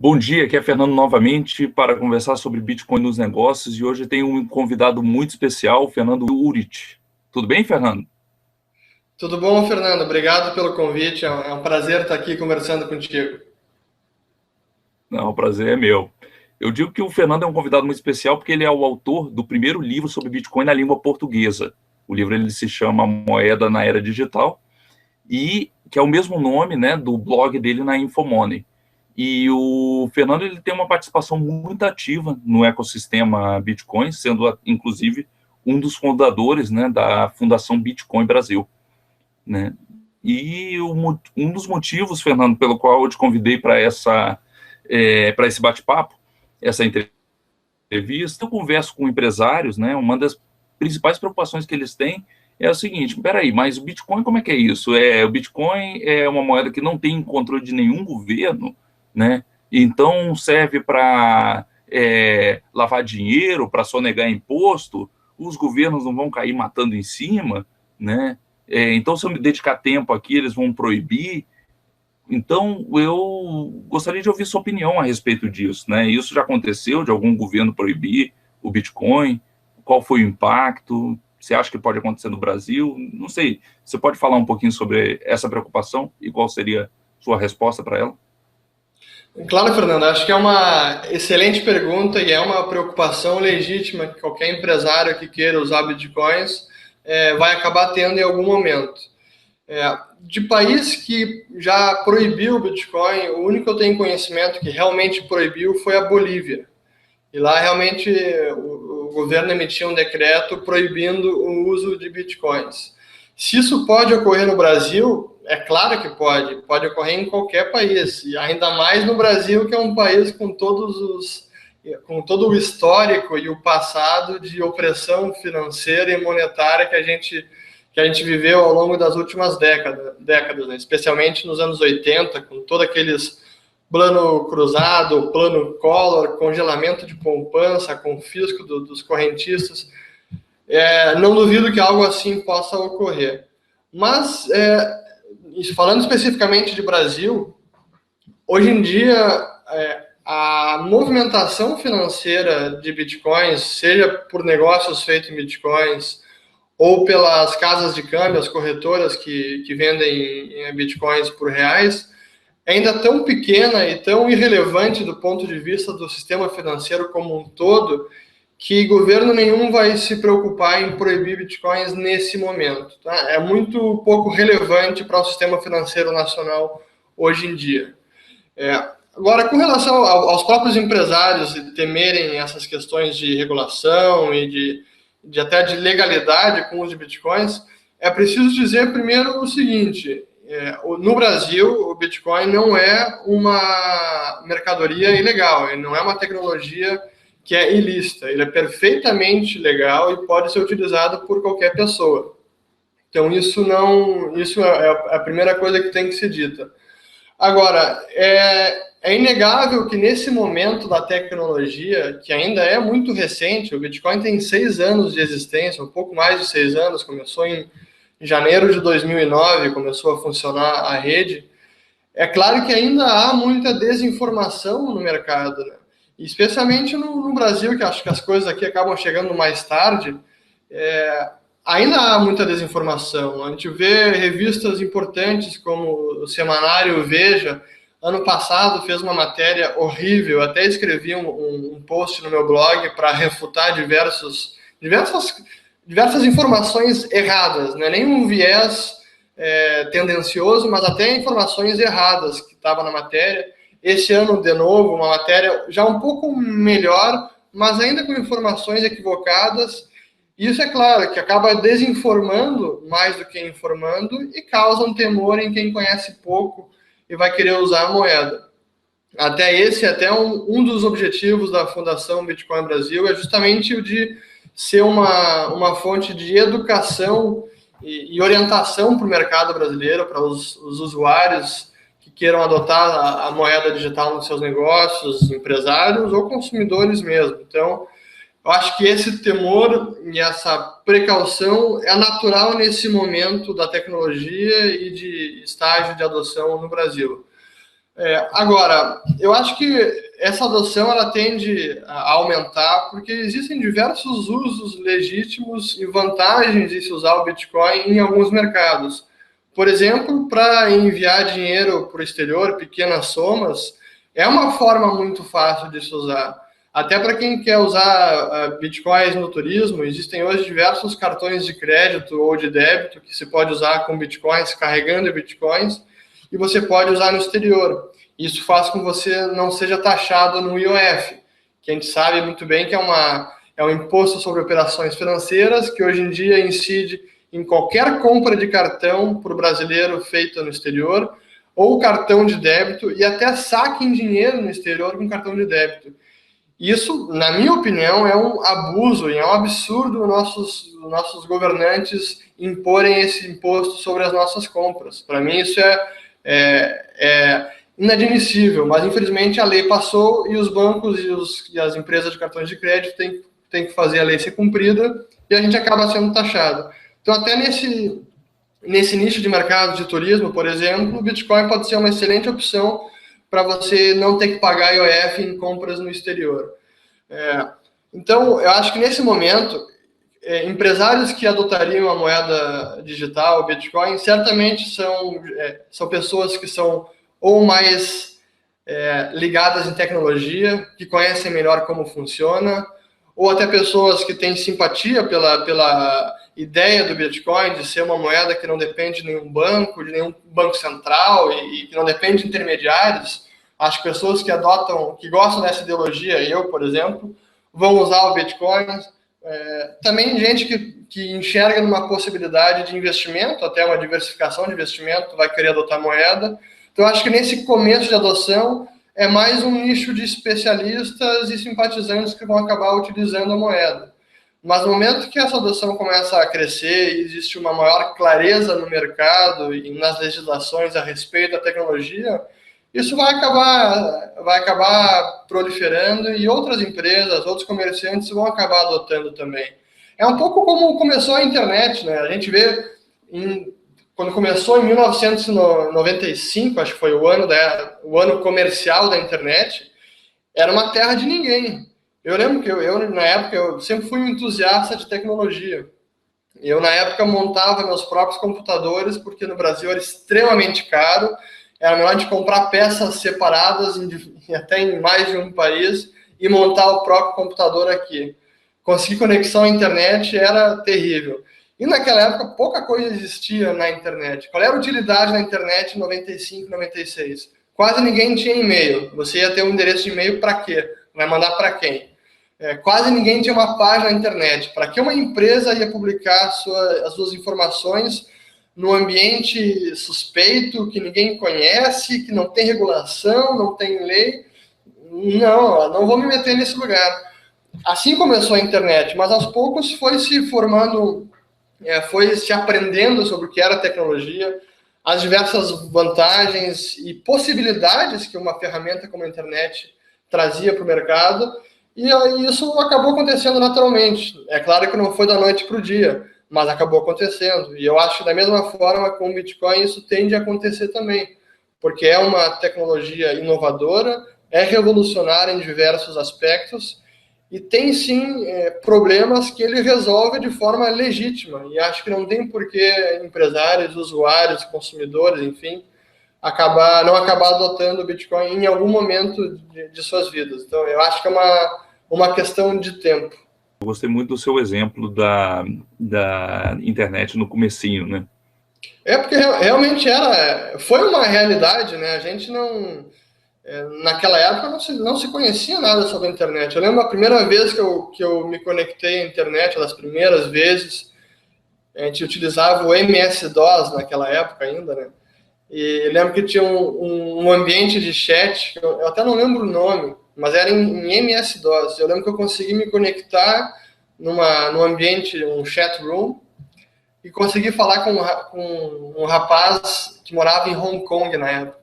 Bom dia, aqui é Fernando novamente para conversar sobre Bitcoin nos negócios e hoje tem um convidado muito especial, o Fernando Urit. Tudo bem, Fernando? Tudo bom, Fernando? Obrigado pelo convite. É um prazer estar aqui conversando contigo. Não, o prazer é meu. Eu digo que o Fernando é um convidado muito especial porque ele é o autor do primeiro livro sobre Bitcoin na língua portuguesa. O livro ele se chama Moeda na Era Digital e que é o mesmo nome, né, do blog dele na Infomoney. E o Fernando ele tem uma participação muito ativa no ecossistema Bitcoin, sendo inclusive um dos fundadores, né, da Fundação Bitcoin Brasil, né? E um dos motivos, Fernando, pelo qual eu te convidei para esse bate-papo, essa entrevista, eu converso com empresários, né? Uma das principais preocupações que eles têm é o seguinte: peraí, mas o Bitcoin como é que é isso? O Bitcoin é uma moeda que não tem controle de nenhum governo, né? Então serve para lavar dinheiro, para sonegar imposto, os governos não vão cair matando em cima, né? Então, se eu me dedicar tempo aqui, eles vão proibir. Então, eu gostaria de ouvir sua opinião a respeito disso, né? Isso já aconteceu de algum governo proibir o Bitcoin? Qual foi o impacto? Você acha que pode acontecer no Brasil? Não sei. Você pode falar um pouquinho sobre essa preocupação e qual seria sua resposta para ela? Claro, Fernando, acho que é uma excelente pergunta e é uma preocupação legítima que qualquer empresário que queira usar bitcoins vai acabar tendo em algum momento. De país que já proibiu o Bitcoin, o único que eu tenho conhecimento que realmente proibiu foi a Bolívia. E lá realmente o governo emitiu um decreto proibindo o uso de bitcoins. Se isso pode ocorrer no Brasil, é claro que pode ocorrer em qualquer país, e ainda mais no Brasil, que é um país com todo o histórico e o passado de opressão financeira e monetária que a gente viveu ao longo das últimas décadas, né? Especialmente nos anos 80, com todos aqueles plano cruzado, plano Collor, congelamento de poupança, confisco dos correntistas. Não duvido que algo assim possa ocorrer. Mas, falando especificamente de Brasil, hoje em dia, a movimentação financeira de bitcoins, seja por negócios feitos em bitcoins, ou pelas casas de câmbio, as corretoras que vendem bitcoins por reais, é ainda tão pequena e tão irrelevante do ponto de vista do sistema financeiro como um todo, que governo nenhum vai se preocupar em proibir bitcoins nesse momento. Tá? É muito pouco relevante para o sistema financeiro nacional hoje em dia. Agora, com relação aos próprios empresários temerem essas questões de regulação e até de legalidade com o uso de bitcoins, é preciso dizer primeiro o seguinte: no Brasil, o Bitcoin não é uma mercadoria ilegal, ele não é uma tecnologia que é ilícita, ele é perfeitamente legal e pode ser utilizado por qualquer pessoa. Então, isso é a primeira coisa que tem que ser dita. Agora, é inegável que nesse momento da tecnologia, que ainda é muito recente, o Bitcoin tem 6 anos de existência, um pouco mais de 6 anos, começou em janeiro de 2009, começou a funcionar a rede. É claro que ainda há muita desinformação no mercado, né? Especialmente no Brasil, que acho que as coisas aqui acabam chegando mais tarde. Ainda há muita desinformação. A gente vê revistas importantes como o Semanário Veja. Ano passado fez uma matéria horrível, até escrevi um post no meu blog para refutar diversas informações erradas, não é nenhum viés tendencioso, mas até informações erradas que estavam na matéria. Esse ano, de novo, uma matéria já um pouco melhor, mas ainda com informações equivocadas. Isso é claro que acaba desinformando mais do que informando e causa um temor em quem conhece pouco e vai querer usar a moeda. Até um dos objetivos da Fundação Bitcoin Brasil é justamente o de ser uma fonte de educação e orientação para o mercado brasileiro, para os usuários que queiram adotar a moeda digital nos seus negócios, empresários ou consumidores mesmo. Então, eu acho que esse temor e essa precaução é natural nesse momento da tecnologia e de estágio de adoção no Brasil. Agora, eu acho que essa adoção ela tende a aumentar porque existem diversos usos legítimos e vantagens de se usar o Bitcoin em alguns mercados. Por exemplo, para enviar dinheiro para o exterior, pequenas somas, é uma forma muito fácil de se usar. Até para quem quer usar Bitcoins no turismo, existem hoje diversos cartões de crédito ou de débito que se pode usar com Bitcoins, carregando Bitcoins, e você pode usar no exterior. Isso faz com que você não seja taxado no IOF, que a gente sabe muito bem que é um imposto sobre operações financeiras, que hoje em dia incide em qualquer compra de cartão para o brasileiro feita no exterior, ou cartão de débito, e até saque em dinheiro no exterior com cartão de débito. Isso, na minha opinião, é um abuso e é um absurdo nossos governantes imporem esse imposto sobre as nossas compras. Para mim, isso é inadmissível, mas infelizmente a lei passou e os bancos e as empresas de cartões de crédito têm que fazer a lei ser cumprida e a gente acaba sendo taxado. Então, até nesse nicho de mercado de turismo, por exemplo, o Bitcoin pode ser uma excelente opção para você não ter que pagar IOF em compras no exterior. Então, eu acho que nesse momento, empresários que adotariam a moeda digital, o Bitcoin, certamente são pessoas que são ou mais ligadas em tecnologia, que conhecem melhor como funciona, ou até pessoas que têm simpatia pela ideia do Bitcoin de ser uma moeda que não depende de nenhum banco central e que não depende de intermediários. As pessoas que gostam dessa ideologia, eu, por exemplo, vão usar o Bitcoin. Também gente que enxerga numa possibilidade de investimento, até uma diversificação de investimento, vai querer adotar moeda. Então, acho que nesse começo de adoção é mais um nicho de especialistas e simpatizantes que vão acabar utilizando a moeda. Mas no momento que essa adoção começa a crescer e existe uma maior clareza no mercado e nas legislações a respeito da tecnologia, isso vai acabar proliferando e outras empresas, outros comerciantes vão acabar adotando também. É um pouco como começou a internet, né? A gente vê, quando começou em 1995, acho que foi o ano comercial da internet, era uma terra de ninguém. Eu lembro que na época, eu sempre fui um entusiasta de tecnologia. Eu, na época, montava meus próprios computadores, porque no Brasil era extremamente caro, era melhor de comprar peças separadas até em mais de um país e montar o próprio computador aqui. Conseguir conexão à internet era terrível. E naquela época pouca coisa existia na internet. Qual era a utilidade na internet em 95, 96? Quase ninguém tinha e-mail. Você ia ter um endereço de e-mail para quê? Vai mandar para quem? Quase ninguém tinha uma página na internet. Para que uma empresa ia publicar as suas informações num ambiente suspeito, que ninguém conhece, que não tem regulação, não tem lei? Não vou me meter nesse lugar. Assim começou a internet, mas aos poucos foi se formando, foi se aprendendo sobre o que era tecnologia, as diversas vantagens e possibilidades que uma ferramenta como a internet trazia para o mercado, e isso acabou acontecendo naturalmente. É claro que não foi da noite para o dia, mas acabou acontecendo. E eu acho que da mesma forma com o Bitcoin isso tende a acontecer também, porque é uma tecnologia inovadora, é revolucionária em diversos aspectos, e tem sim problemas que ele resolve de forma legítima. E acho que não tem por que empresários, usuários, consumidores, enfim, não acabar adotando o Bitcoin em algum momento de suas vidas. Então, eu acho que é uma questão de tempo. Eu gostei muito do seu exemplo da internet no comecinho, né? Porque realmente foi uma realidade, né? A gente naquela época não se conhecia nada sobre a internet. Eu lembro a primeira vez que eu me conectei à internet, das primeiras vezes, a gente utilizava o MS-DOS naquela época ainda, né? E lembro que tinha um ambiente de chat, eu até não lembro o nome, mas era em MS-DOS. Eu lembro que eu consegui me conectar num ambiente, um chat room, e consegui falar com um rapaz que morava em Hong Kong na época.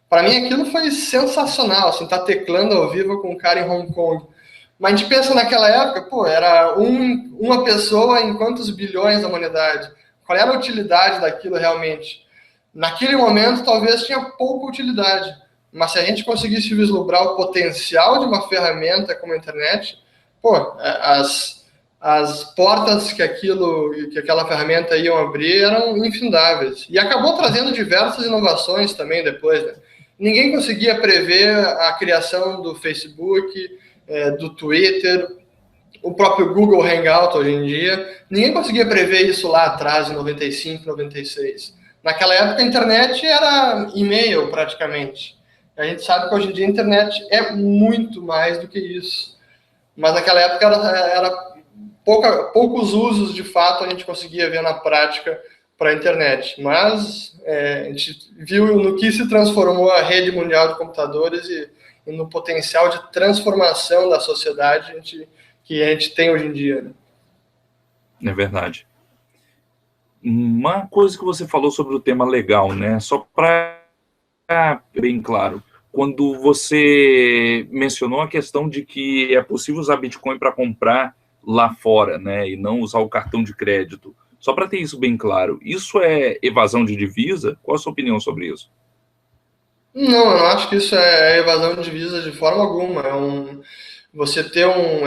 Para mim aquilo foi sensacional, assim, tá teclando ao vivo com um cara em Hong Kong. Mas a gente pensa naquela época, era uma pessoa em quantos bilhões da humanidade? Qual era a utilidade daquilo realmente? Naquele momento talvez tinha pouca utilidade, mas se a gente conseguisse vislumbrar o potencial de uma ferramenta como a internet, as portas que aquela ferramenta iam abrir eram infindáveis. E acabou trazendo diversas inovações também depois, né? Ninguém conseguia prever a criação do Facebook, do Twitter, o próprio Google Hangout hoje em dia. Ninguém conseguia prever isso lá atrás, em 95, 96. Naquela época, a internet era e-mail, praticamente. A gente sabe que hoje em dia a internet é muito mais do que isso. Mas naquela época era poucos usos, de fato, a gente conseguia ver na prática para a internet. Mas a gente viu no que se transformou a rede mundial de computadores e no potencial de transformação da sociedade que a gente tem hoje em dia. Né? É verdade. Uma coisa que você falou sobre o tema legal, né? Só para ficar bem claro, quando você mencionou a questão de que é possível usar Bitcoin para comprar lá fora, né? E não usar o cartão de crédito. Só para ter isso bem claro, isso é evasão de divisa? Qual a sua opinião sobre isso? Não, eu não acho que isso é evasão de divisa de forma alguma.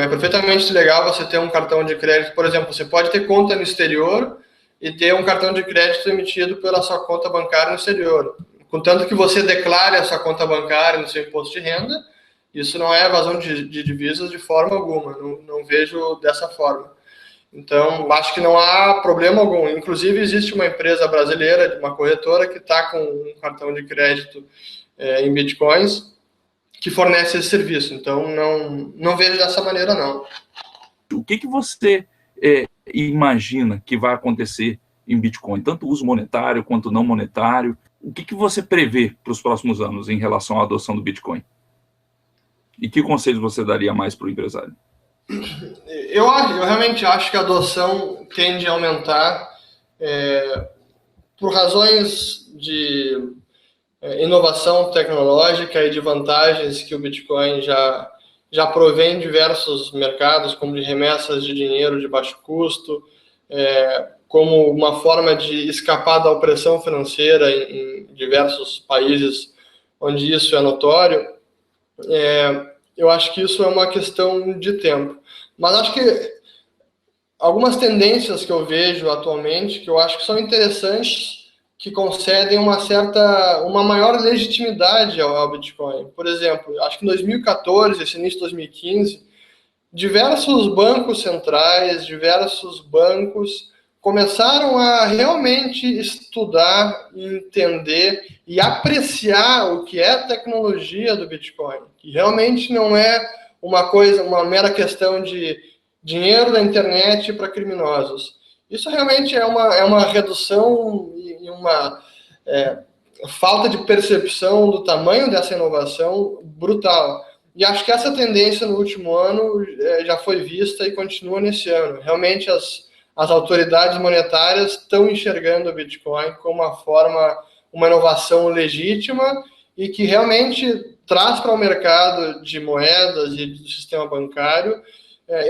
É perfeitamente legal você ter um cartão de crédito. Por exemplo, você pode ter conta no exterior e ter um cartão de crédito emitido pela sua conta bancária no exterior. Contanto que você declare a sua conta bancária no seu imposto de renda, isso não é evasão de divisas de forma alguma. Não vejo dessa forma. Então, acho que não há problema algum. Inclusive, existe uma empresa brasileira, uma corretora, que está com um cartão de crédito em bitcoins, que fornece esse serviço. Então, não vejo dessa maneira, não. O que você imagina que vai acontecer em Bitcoin? Tanto uso monetário quanto não monetário. O que você prevê para os próximos anos em relação à adoção do Bitcoin? E que conselhos você daria mais para o empresário? Eu realmente acho que a adoção tende a aumentar por razões de inovação tecnológica e de vantagens que o Bitcoin já provém em diversos mercados, como de remessas de dinheiro de baixo custo, como uma forma de escapar da opressão financeira em diversos países onde isso é notório. Eu acho que isso é uma questão de tempo. Mas acho que algumas tendências que eu vejo atualmente, que eu acho que são interessantes, que concedem uma maior legitimidade ao Bitcoin. Por exemplo, acho que em 2014, esse início de 2015, diversos bancos centrais, diversos bancos começaram a realmente estudar, entender e apreciar o que é a tecnologia do Bitcoin, que realmente não é uma mera questão de dinheiro da internet para criminosos. Isso realmente é uma redução e uma falta de percepção do tamanho dessa inovação brutal. E acho que essa tendência no último ano já foi vista e continua nesse ano. Realmente as autoridades monetárias estão enxergando o Bitcoin como uma inovação legítima e que realmente traz para o mercado de moedas e do sistema bancário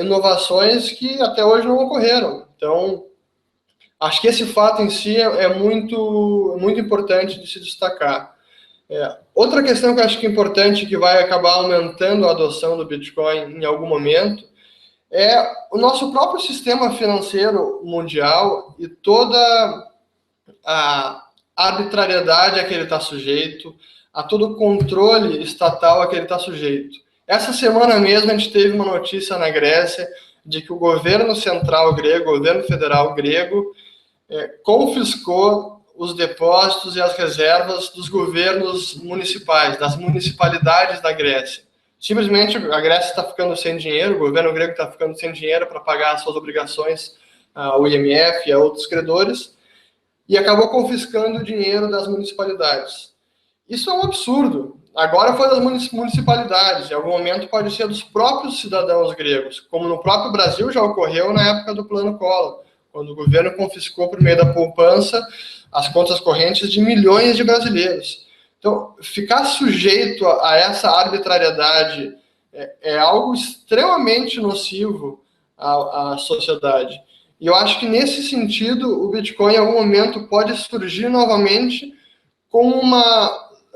inovações que até hoje não ocorreram. Então, acho que esse fato em si é muito, muito importante de se destacar. Outra questão que eu acho que é importante, que vai acabar aumentando a adoção do Bitcoin em algum momento, é o nosso próprio sistema financeiro mundial e toda a arbitrariedade a que ele está sujeito, a todo o controle estatal a que ele está sujeito. Essa semana mesmo a gente teve uma notícia na Grécia de que o governo central grego, o governo federal grego, confiscou os depósitos e as reservas dos governos municipais, das municipalidades da Grécia. Simplesmente a Grécia está ficando sem dinheiro, o governo grego está ficando sem dinheiro para pagar as suas obrigações ao IMF e a outros credores, e acabou confiscando o dinheiro das municipalidades. Isso é um absurdo. Agora foi das municipalidades, em algum momento pode ser dos próprios cidadãos gregos, como no próprio Brasil já ocorreu na época do Plano Collor, quando o governo confiscou por meio da poupança as contas correntes de milhões de brasileiros. Então, ficar sujeito a essa arbitrariedade é algo extremamente nocivo à sociedade. E eu acho que, nesse sentido, o Bitcoin, em algum momento, pode surgir novamente com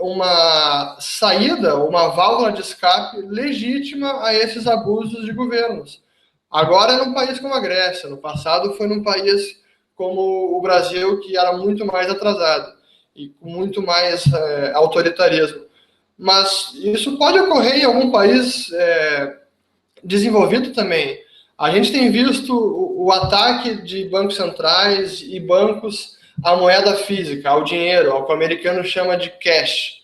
uma saída, uma válvula de escape legítima a esses abusos de governos. Agora é num país como a Grécia, no passado foi num país como o Brasil, que era muito mais atrasado e com muito mais autoritarismo. Mas isso pode ocorrer em algum país desenvolvido também. A gente tem visto o ataque de bancos centrais e bancos à moeda física, ao dinheiro, ao que o americano chama de cash.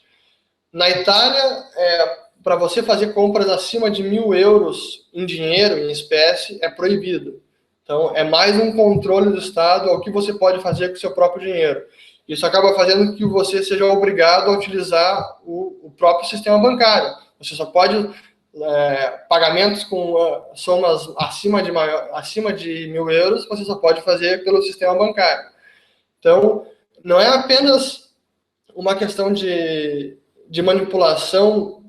Na Itália, para você fazer compras acima de 1.000 euros em dinheiro, em espécie, é proibido. Então, é mais um controle do Estado ao que você pode fazer com o seu próprio dinheiro. Isso acaba fazendo que você seja obrigado a utilizar o próprio sistema bancário. Você só pode pagamentos com somas acima de 1.000 euros, você só pode fazer pelo sistema bancário. Então, não é apenas uma questão de manipulação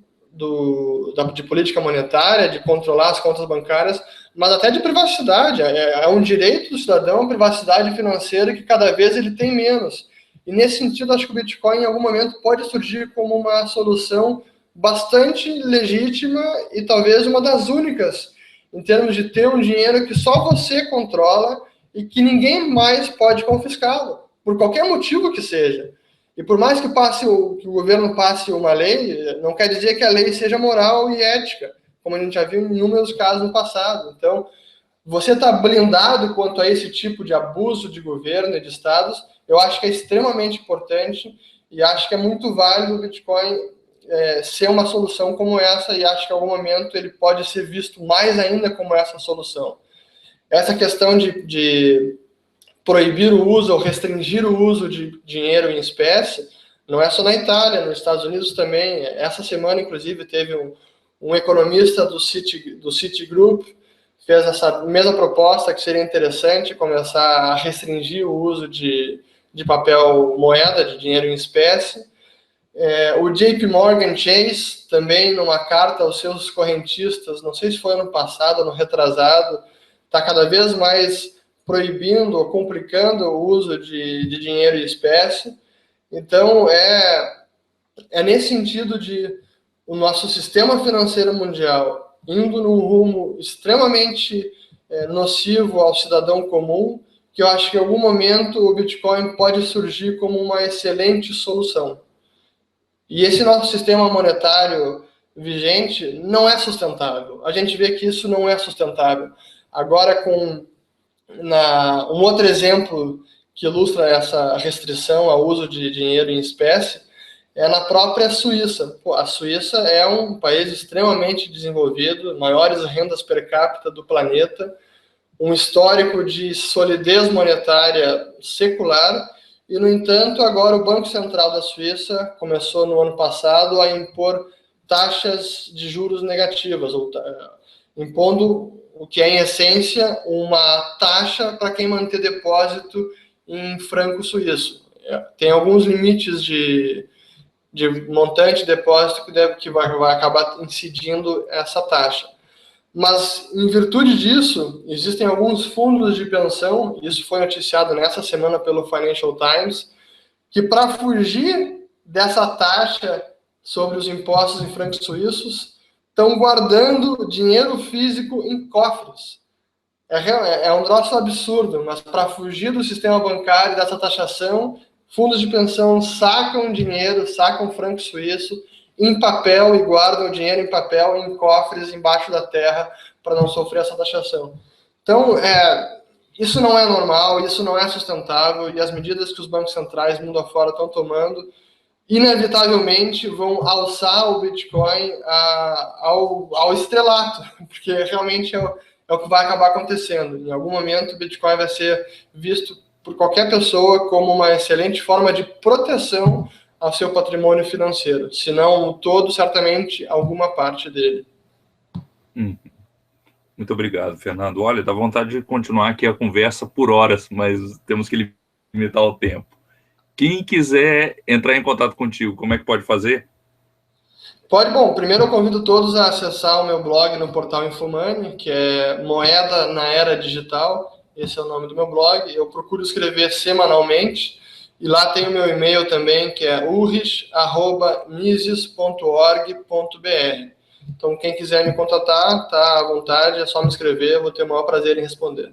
de política monetária, de controlar as contas bancárias, mas até de privacidade. É um direito do cidadão a privacidade financeira que cada vez ele tem menos. E nesse sentido, acho que o Bitcoin, em algum momento, pode surgir como uma solução bastante legítima e talvez uma das únicas, em termos de ter um dinheiro que só você controla e que ninguém mais pode confiscá-lo, por qualquer motivo que seja. E por mais que o governo passe uma lei, não quer dizer que a lei seja moral e ética, como a gente já viu em inúmeros casos no passado. Então, você está blindado quanto a esse tipo de abuso de governo e de estados, eu acho que é extremamente importante e acho que é muito válido o Bitcoin ser uma solução como essa, e acho que em algum momento ele pode ser visto mais ainda como essa solução. Essa questão de proibir o uso ou restringir o uso de dinheiro em espécie não é só na Itália, nos Estados Unidos também. Essa semana, inclusive, teve um economista do Citigroup fez essa mesma proposta, que seria interessante começar a restringir o uso de papel moeda, de dinheiro em espécie. O JP Morgan Chase, também numa carta aos seus correntistas, não sei se foi ano passado ou ano retrasado, está cada vez mais proibindo ou complicando o uso de dinheiro em espécie. Então, é nesse sentido de o nosso sistema financeiro mundial indo num rumo extremamente nocivo ao cidadão comum, que eu acho que em algum momento o Bitcoin pode surgir como uma excelente solução. E esse nosso sistema monetário vigente não é sustentável. A gente vê que isso não é sustentável. Agora, um outro exemplo que ilustra essa restrição ao uso de dinheiro em espécie é na própria Suíça. A Suíça é um país extremamente desenvolvido, maiores rendas per capita do planeta, um histórico de solidez monetária secular. E, no entanto, agora o Banco Central da Suíça começou no ano passado a impor taxas de juros negativas, impondo o que é, em essência, uma taxa para quem manter depósito em franco suíço. Tem alguns limites de montante de depósito que vai acabar incidindo essa taxa. Mas, em virtude disso, existem alguns fundos de pensão, isso foi noticiado nessa semana pelo Financial Times, que para fugir dessa taxa sobre os impostos em francos suíços, estão guardando dinheiro físico em cofres. É um troço absurdo, mas para fugir do sistema bancário, dessa taxação, fundos de pensão sacam dinheiro, sacam franco suíço em papel e guardam o dinheiro em papel em cofres embaixo da terra para não sofrer essa taxação. Então, isso não é normal, isso não é sustentável, e as medidas que os bancos centrais mundo afora estão tomando, inevitavelmente vão alçar o Bitcoin ao estrelato, porque realmente é o que vai acabar acontecendo. Em algum momento, o Bitcoin vai ser visto por qualquer pessoa como uma excelente forma de proteção ao seu patrimônio financeiro. Se não todo, certamente alguma parte dele. Muito obrigado, Fernando. Olha, dá vontade de continuar aqui a conversa por horas, mas temos que limitar o tempo. Quem quiser entrar em contato contigo, como é que pode fazer? Pode. Bom, primeiro eu convido todos a acessar o meu blog no portal Infomoney, que é Moeda na Era Digital. Esse é o nome do meu blog. Eu procuro escrever semanalmente E lá tem o meu e-mail também, que é urris@mises.org.br. Então, quem quiser me contatar, tá à vontade, é só me escrever, eu vou ter o maior prazer em responder.